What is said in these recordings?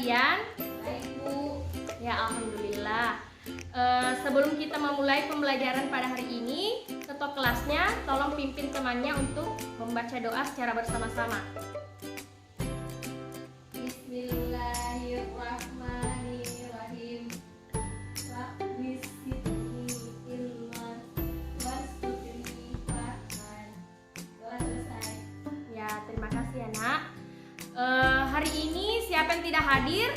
sekalian? Baik, Bu. Ya, alhamdulillah. Sebelum kita memulai pembelajaran pada hari ini, ketua kelasnya tolong pimpin temannya untuk membaca doa secara bersama-sama. Bismillahirrahmanirrahim. Rabbi zidni ilman warzuqni fahman. Doa selesai. Ya, terima kasih ya, Nak. Hari ini siapa yang tidak hadir?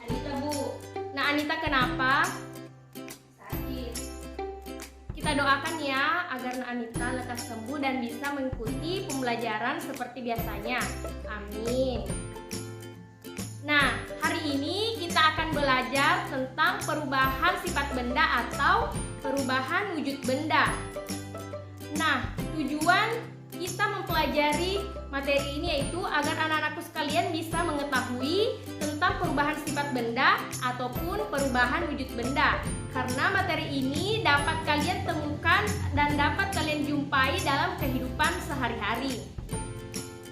Anita, Bu. Nah, Anita kenapa? Sakit. Kita doakan ya agar Nak Anita lekas sembuh dan bisa mengikuti pembelajaran seperti biasanya. Amin. Nah, hari ini kita akan belajar tentang perubahan sifat benda atau perubahan wujud benda. Nah, tujuan kita mempelajari materi ini yaitu agar anak-anakku sekalian bisa mengetahui tentang perubahan sifat benda ataupun perubahan wujud benda. Karena materi ini dapat kalian temukan dan dapat kalian jumpai dalam kehidupan sehari-hari.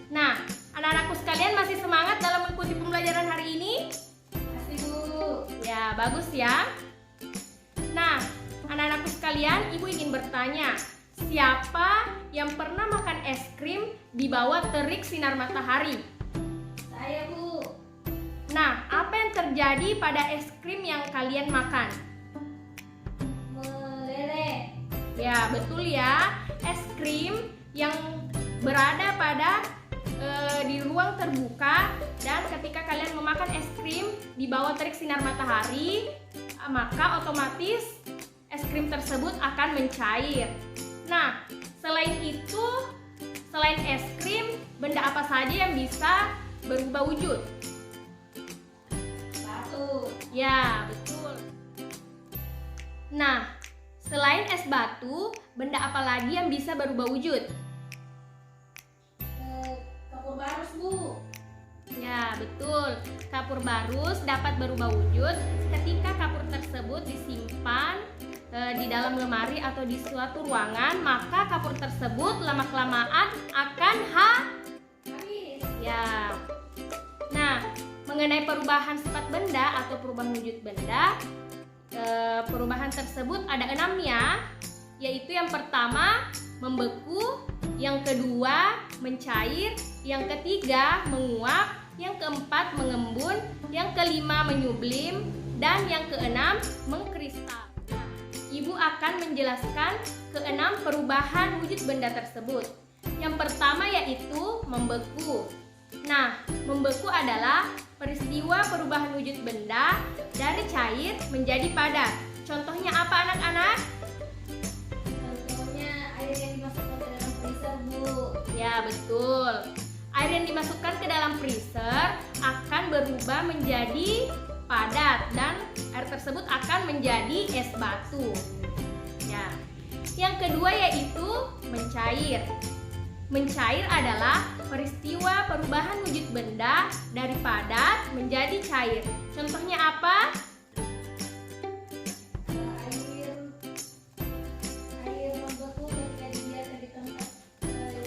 Nah, anak-anakku sekalian masih semangat dalam mengikuti pembelajaran hari ini? Masih, Bu. Ya, bagus ya. Nah, anak-anakku sekalian, Ibu ingin bertanya, siapa yang pernah makan es krim di bawah terik sinar matahari? Saya, Bu. Nah, apa yang terjadi pada es krim yang kalian makan? Meleleh. Ya, betul ya. Es krim yang berada pada di ruang terbuka dan ketika kalian memakan es krim di bawah terik sinar matahari, maka otomatis es krim tersebut akan mencair. Nah, selain itu, selain es krim, benda apa saja yang bisa berubah wujud? Batu. Ya, betul. Nah, selain es batu, benda apa lagi yang bisa berubah wujud? Kapur barus, Bu. Ya, betul. Kapur barus dapat berubah wujud ketika kapur tersebut disimpan di dalam lemari atau di suatu ruangan, maka kapur tersebut lama-kelamaan akan Habis. ya. Nah, mengenai perubahan sifat benda atau perubahan wujud benda, perubahan tersebut ada 6 ya, yaitu yang pertama membeku, yang kedua mencair, yang ketiga menguap, yang keempat mengembun, yang kelima menyublim, dan yang keenam mengkristal. Ibu akan menjelaskan keenam perubahan wujud benda tersebut. Yang pertama yaitu membeku. Nah, membeku adalah peristiwa perubahan wujud benda dari cair menjadi padat. Contohnya apa, anak-anak? Contohnya air yang dimasukkan ke dalam freezer, Bu. Ya, betul. Air yang dimasukkan ke dalam freezer akan berubah menjadi padat dan air tersebut akan menjadi es batu. Ya. Yang kedua yaitu mencair. Mencair adalah peristiwa perubahan wujud benda dari padat menjadi cair. Contohnya apa? Air membeku ketika dibiarkan di tempat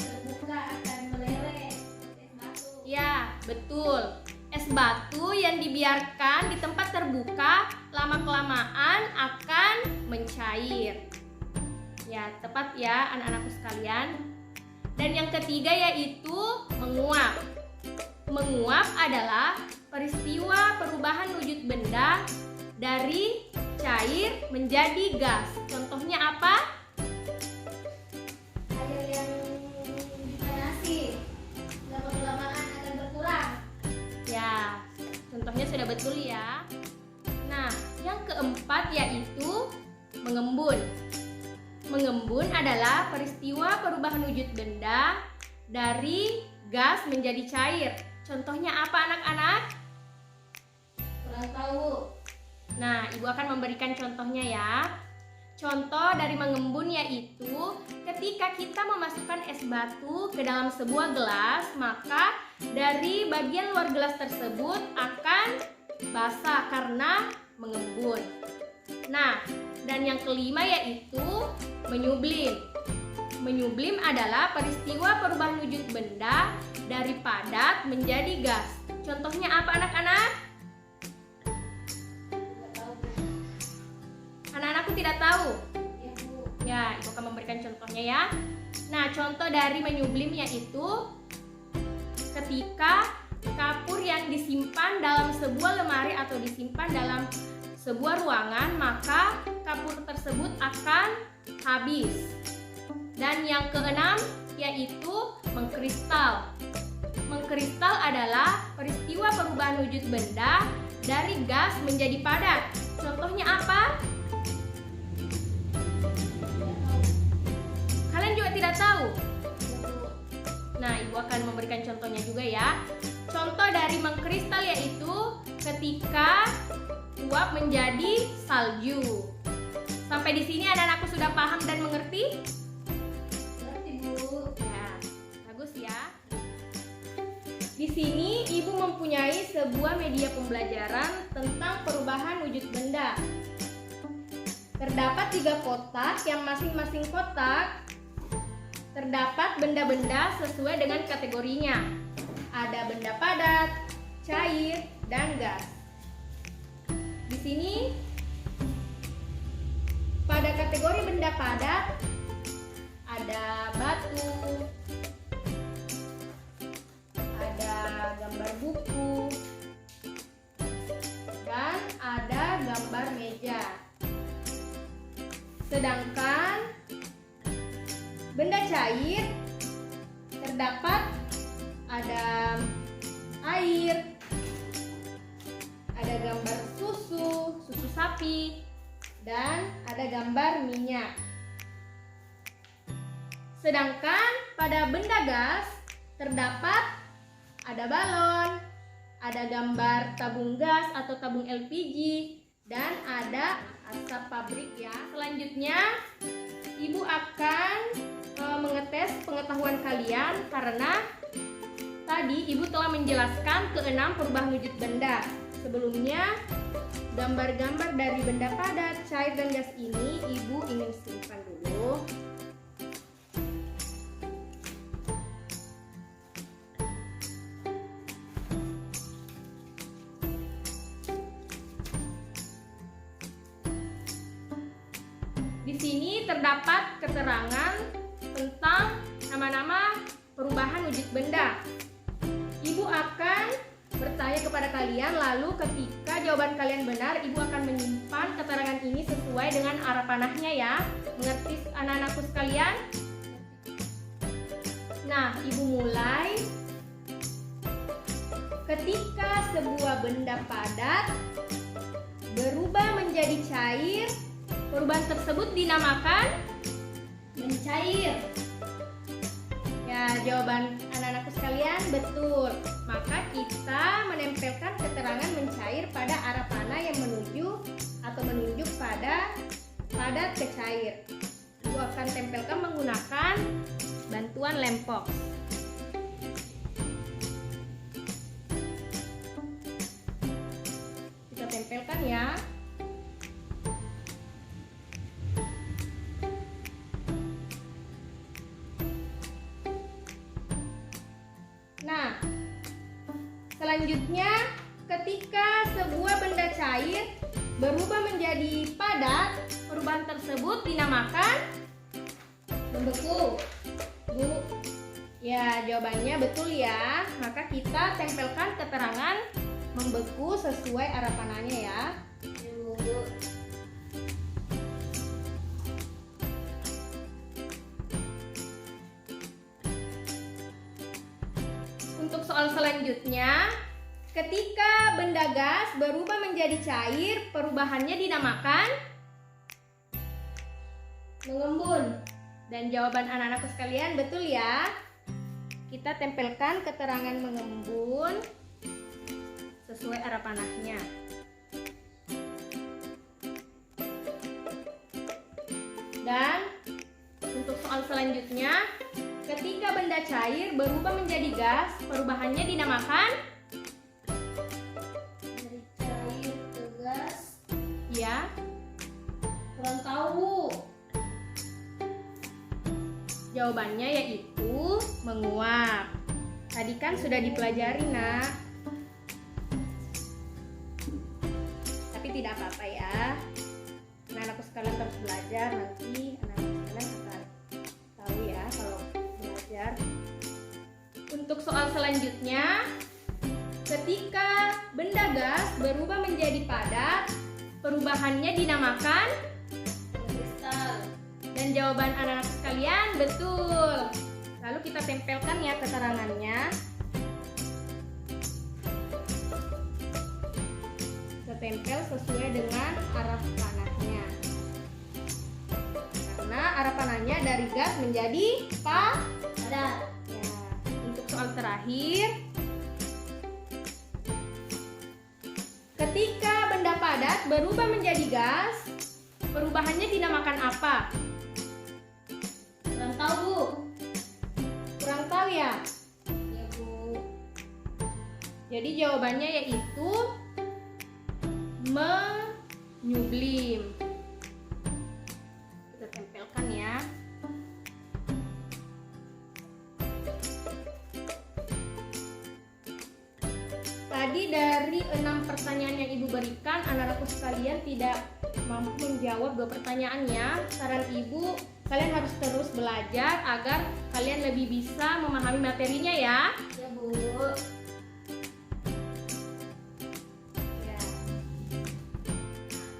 terbuka akan meleleh seperti es batu. Ya, betul. Es batu yang dibiarkan di tempat terbuka lama-kelamaan akan mencair. Ya, tepat ya anak-anakku sekalian. Dan yang ketiga yaitu menguap. Menguap adalah peristiwa perubahan wujud benda dari cair menjadi gas. Contohnya apa? Air yang dipanasi lama-kelamaan akan berkurang. Ya, contohnya sudah betul ya. Nah, yang keempat yaitu mengembun. Mengembun adalah peristiwa perubahan wujud benda dari gas menjadi cair. Contohnya apa, anak-anak? Kurang tahu. Nah, Ibu akan memberikan contohnya ya. Contoh dari mengembun yaitu ketika kita memasukkan es batu ke dalam sebuah gelas, maka dari bagian luar gelas tersebut akan basah karena mengembun. Nah, dan yang kelima yaitu menyublim. Menyublim adalah peristiwa perubahan wujud benda dari padat menjadi gas. Contohnya apa anak-anak? Tidak tahu, Bu. Anak-anakku tidak tahu. Ya, Bu. Ya, Ibu akan memberikan contohnya ya. Nah, contoh dari menyublim yaitu ketika kapur yang disimpan dalam sebuah lemari atau disimpan dalam sebuah ruangan, maka kapur tersebut akan habis. Dan yang keenam yaitu mengkristal. Mengkristal adalah peristiwa perubahan wujud benda dari gas menjadi padat. Contohnya apa? Kalian juga tidak tahu? Nah, Ibu akan memberikan contohnya juga ya. Contoh dari mengkristal yaitu ketika uap menjadi salju. Sampai di sini anak-anakku sudah paham dan mengerti? Berarti, Bu. Ya, bagus ya. Di sini Ibu mempunyai sebuah media pembelajaran tentang perubahan wujud benda. Terdapat 3 kotak yang masing-masing kotak terdapat benda-benda sesuai dengan kategorinya. Ada benda padat, cair, dan gas. Di sini pada kategori benda padat ada batu, ada gambar buku, dan ada gambar meja. Sedangkan benda cair terdapat ada air, ada gambar susu sapi, dan ada gambar minyak. Sedangkan pada benda gas terdapat ada balon, ada gambar tabung gas atau tabung LPG, dan ada asap pabrik ya. Selanjutnya Ibu akan mengetes pengetahuan kalian karena tadi Ibu telah menjelaskan ke-6 perubahan wujud benda. Sebelumnya, gambar-gambar dari benda padat, cair, dan gas ini Ibu ingin simpan dulu. Di sini terdapat keterangan tentang nama-nama perubahan wujud benda. Ibu akan bertanya kepada kalian, lalu ketika jawaban kalian benar, Ibu akan menyimpan keterangan ini sesuai dengan arah panahnya ya. Mengerti anak-anakku sekalian? Nah, Ibu mulai. Ketika sebuah benda padat berubah menjadi cair, perubahan tersebut dinamakan mencair. Ya, jawaban anak-anakku sekalian betul. Maka kita menempelkan keterangan mencair pada arah panah yang menuju atau menunjuk pada padat ke cair. Ibu akan tempelkan menggunakan bantuan lem box. Kita tempelkan ya. Nah, selanjutnya ketika sebuah benda cair berubah menjadi padat, perubahan tersebut dinamakan membeku. Bu, ya jawabannya betul ya. Maka kita tempelkan keterangan membeku sesuai arah panahnya ya. Untuk soal selanjutnya, ketika benda gas berubah menjadi cair, perubahannya dinamakan mengembun. Dan jawaban anak-anakku sekalian betul ya. Kita tempelkan keterangan mengembun sesuai arah panahnya. Dan untuk soal selanjutnya, ketika benda cair berubah menjadi gas, perubahannya dinamakan Dari cair ke gas. ya. Kurang tahu. Jawabannya yaitu menguap. Tadi kan sudah dipelajari, Nak. tidak apa-apa ya. Anak-anakku sekalian terus belajar, nanti anak-anakku sekalian akan tahu ya kalau belajar. Untuk soal selanjutnya, ketika benda gas berubah menjadi padat, perubahannya dinamakan kristal. dan jawaban anak-anak sekalian betul. Lalu kita tempelkan ya keterangannya. Kita tempel sesuai dengan arah panahnya. Karena arah panahnya dari gas menjadi padat. Ya, untuk soal terakhir, ketika benda padat berubah menjadi gas, perubahannya dinamakan apa? Kurang tahu, Bu. Kurang tahu ya? Ya, Bu. Jadi jawabannya yaitu menyublim. Kita tempelkan ya. Tadi dari 6 pertanyaan yang Ibu berikan, anak-anakku sekalian tidak mampu menjawab 2 pertanyaannya. Saran Ibu, kalian harus terus belajar agar kalian lebih bisa memahami materinya ya. Ya, Bu. Ya.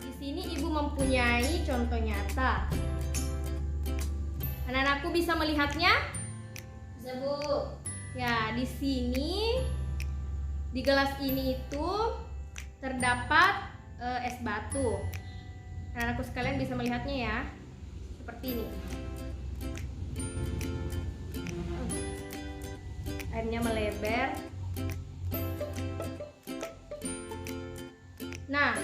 Di sini Ibu mempunyai contoh nyata. Anak-anakku bisa melihatnya? Bisa, Bu. Ya, di sini di gelas ini itu terdapat es batu. Anak-anakku sekalian bisa melihatnya ya. Seperti ini. Airnya melebar. Nah,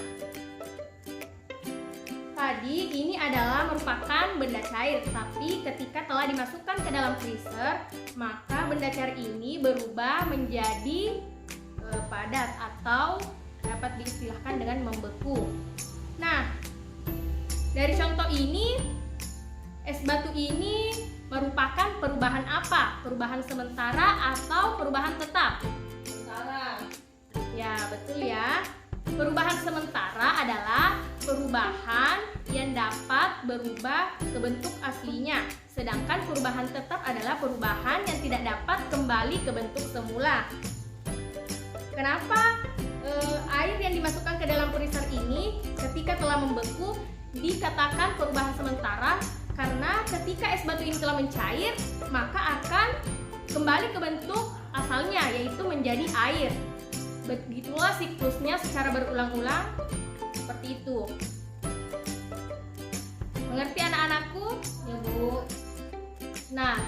tadi ini adalah merupakan benda cair, tapi ketika telah dimasukkan ke dalam freezer, maka benda cair ini berubah menjadi padat atau dapat diistilahkan dengan membeku. Nah, dari contoh ini, es batu ini merupakan perubahan apa? Perubahan sementara atau perubahan tetap? Sementara. Ya, betul ya. Perubahan sementara adalah perubahan yang dapat berubah ke bentuk aslinya. Sedangkan perubahan tetap adalah perubahan yang tidak dapat kembali ke bentuk semula. Kenapa air yang dimasukkan ke dalam freezer ini ketika telah membeku dikatakan perubahan sementara? Karena ketika es batu ini telah mencair, maka akan kembali ke bentuk asalnya, yaitu menjadi air. Begitulah siklusnya secara berulang-ulang seperti itu. Mengerti anak-anakku? Ya, Bu. Nah,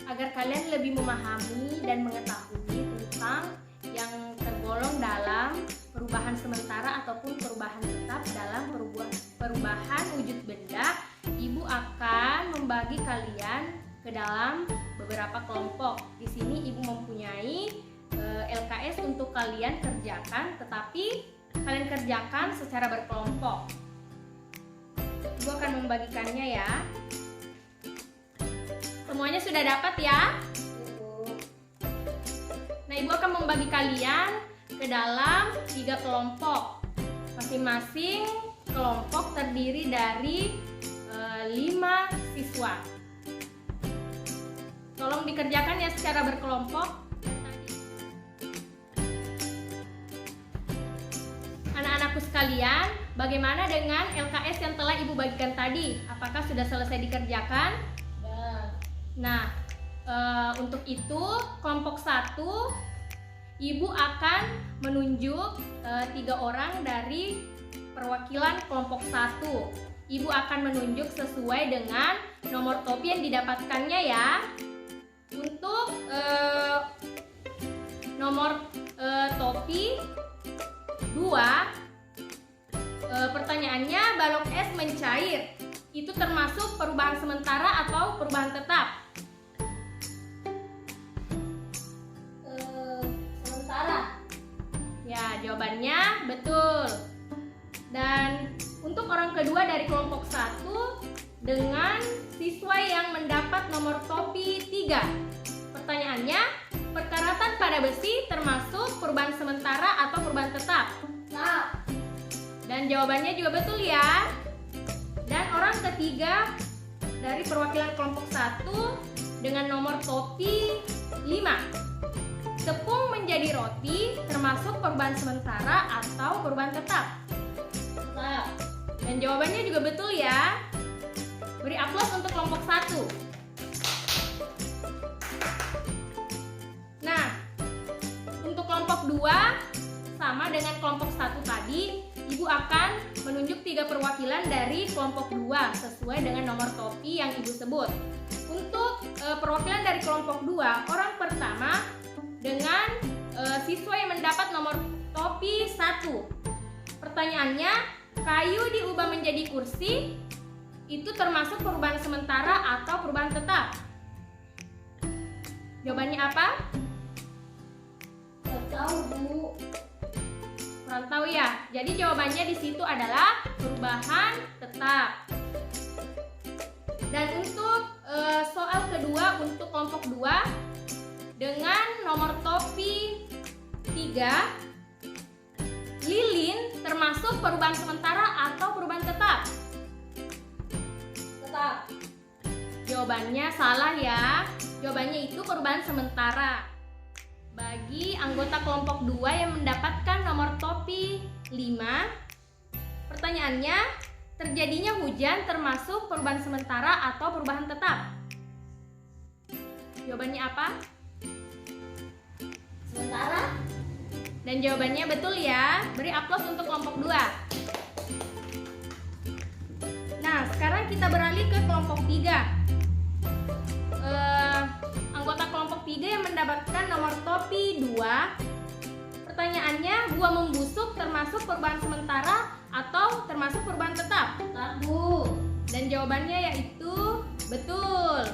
agar kalian lebih memahami dan mengetahui tentang yang tergolong dalam perubahan sementara ataupun perubahan tetap dalam perubahan wujud benda, Ibu akan membagi kalian ke dalam beberapa kelompok. Di sini Ibu mempunyai LKS untuk kalian kerjakan, tetapi kalian kerjakan secara berkelompok. Ibu akan membagikannya ya. Semuanya sudah dapat ya? Nah, Ibu akan membagi kalian ke dalam 3 kelompok. Masing-masing kelompok terdiri dari 5 siswa. Tolong dikerjakan ya secara berkelompok. Anak-anakku sekalian, bagaimana dengan LKS yang telah Ibu bagikan tadi? Apakah sudah selesai dikerjakan? Nah, untuk itu kelompok 1 Ibu akan menunjuk 3 orang dari perwakilan kelompok 1. Ibu akan menunjuk sesuai dengan nomor topi yang didapatkannya ya. Untuk nomor topi 2, pertanyaannya, balok es mencair itu termasuk perubahan sementara atau perubahan tetap? Sementara. Ya, jawabannya betul. Dan untuk orang kedua dari kelompok 1 dengan siswa yang mendapat nomor topi 3. Pertanyaannya, perkaratan pada besi termasuk perubahan sementara atau perubahan tetap? Tetap. Dan jawabannya juga betul ya. Dan orang ketiga dari perwakilan kelompok 1 dengan nomor topi 5. Tepung menjadi roti termasuk perubahan sementara atau perubahan tetap? Tetap. Dan jawabannya juga betul ya. Beri aplaus untuk kelompok 1. Nah, untuk kelompok 2 sama dengan kelompok 1 tadi, Ibu akan menunjuk 3 perwakilan dari kelompok 2 sesuai dengan nomor topi yang Ibu sebut. Untuk perwakilan dari kelompok 2, orang pertama dengan siswa yang mendapat nomor topi 1. Pertanyaannya, kayu diubah menjadi kursi itu termasuk perubahan sementara atau perubahan tetap? Jawabannya apa? Nggak tahu, Bu. Kurang tahu ya. Jadi jawabannya di situ adalah perubahan tetap. Dan untuk soal kedua untuk kelompok 2 dengan nomor topi 3, lilin termasuk perubahan sementara atau perubahan tetap? Tetap. Jawabannya salah ya. Jawabannya itu perubahan sementara. Bagi anggota kelompok 2 yang mendapatkan nomor topi 5, pertanyaannya, terjadinya hujan termasuk perubahan sementara atau perubahan tetap? Jawabannya apa? Sementara. Dan jawabannya betul ya. Beri aplaus untuk kelompok 2. Nah, sekarang kita beralih ke kelompok 3. Anggota kelompok 3 yang mendapatkan nomor topi 2. Pertanyaannya, buah membusuk termasuk perubahan sementara atau termasuk perubahan tetap? Tetap, Bu. Dan jawabannya yaitu betul.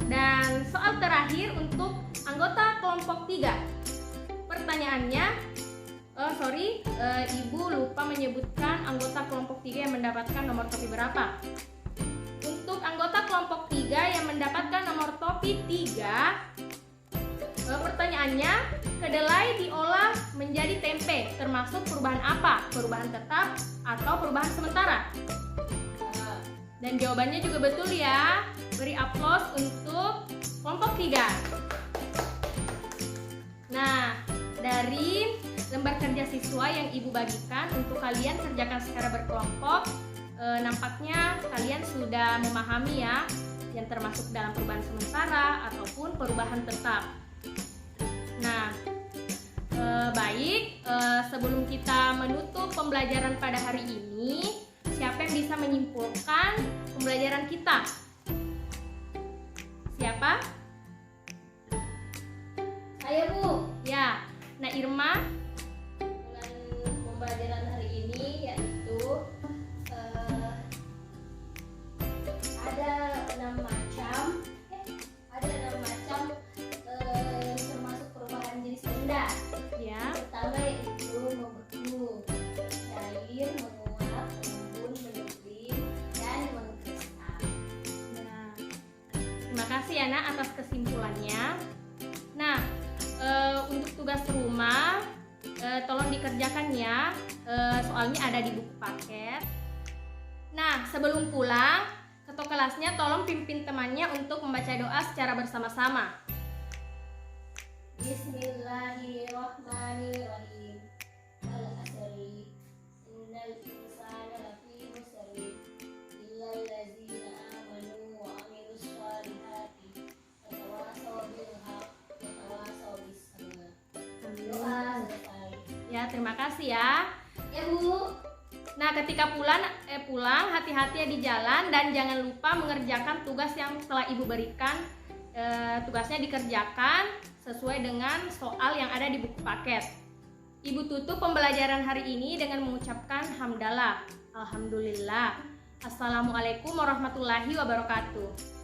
Dan soal terakhir untuk anggota kelompok 3. Pertanyaannya, Ibu lupa menyebutkan anggota kelompok 3 yang mendapatkan nomor topi berapa. Untuk anggota kelompok 3 yang mendapatkan nomor topi 3, pertanyaannya, kedelai diolah menjadi tempe termasuk perubahan apa? Perubahan tetap atau perubahan sementara? Dan jawabannya juga betul ya. Beri aplaus untuk kelompok 3. Nah, dari lembar kerja siswa yang Ibu bagikan untuk kalian kerjakan secara berkelompok, nampaknya kalian sudah memahami ya, yang termasuk dalam perubahan sementara ataupun perubahan tetap. Nah, baik, sebelum kita menutup pembelajaran pada hari ini, siapa yang bisa menyimpulkan pembelajaran kita? Siapa? Saya, Bu. Ya, nah Irma. Dengan pembelajaran hari ini yaitu ada 6 macam yang termasuk perubahan jenis benda. Ya. Pertama yaitu membeku, cair, menguap, mengembun, mendukung, dan mengkristal. Nah, terima kasih ya Nak atas kesimpulannya. Nah, untuk tugas rumah tolong dikerjakan ya. Soalnya ada di buku paket. Nah, sebelum pulang, ketua kelasnya tolong pimpin temannya untuk membaca doa secara bersama-sama. Bismillahirrahmanirrahim. Wal asri innal insana lafi khusr illa allazina amanu wa amilus solihati wa tawasaw bil haqq wa tawasaw bis sabr. Doa selesai. Ya, terima kasih ya. Ya, Bu. Nah, ketika pulang hati-hati ya di jalan dan jangan lupa mengerjakan tugas yang telah Ibu berikan. Tugasnya dikerjakan sesuai dengan soal yang ada di buku paket. Ibu tutup pembelajaran hari ini dengan mengucapkan hamdalah, alhamdulillah. Assalamualaikum warahmatullahi wabarakatuh.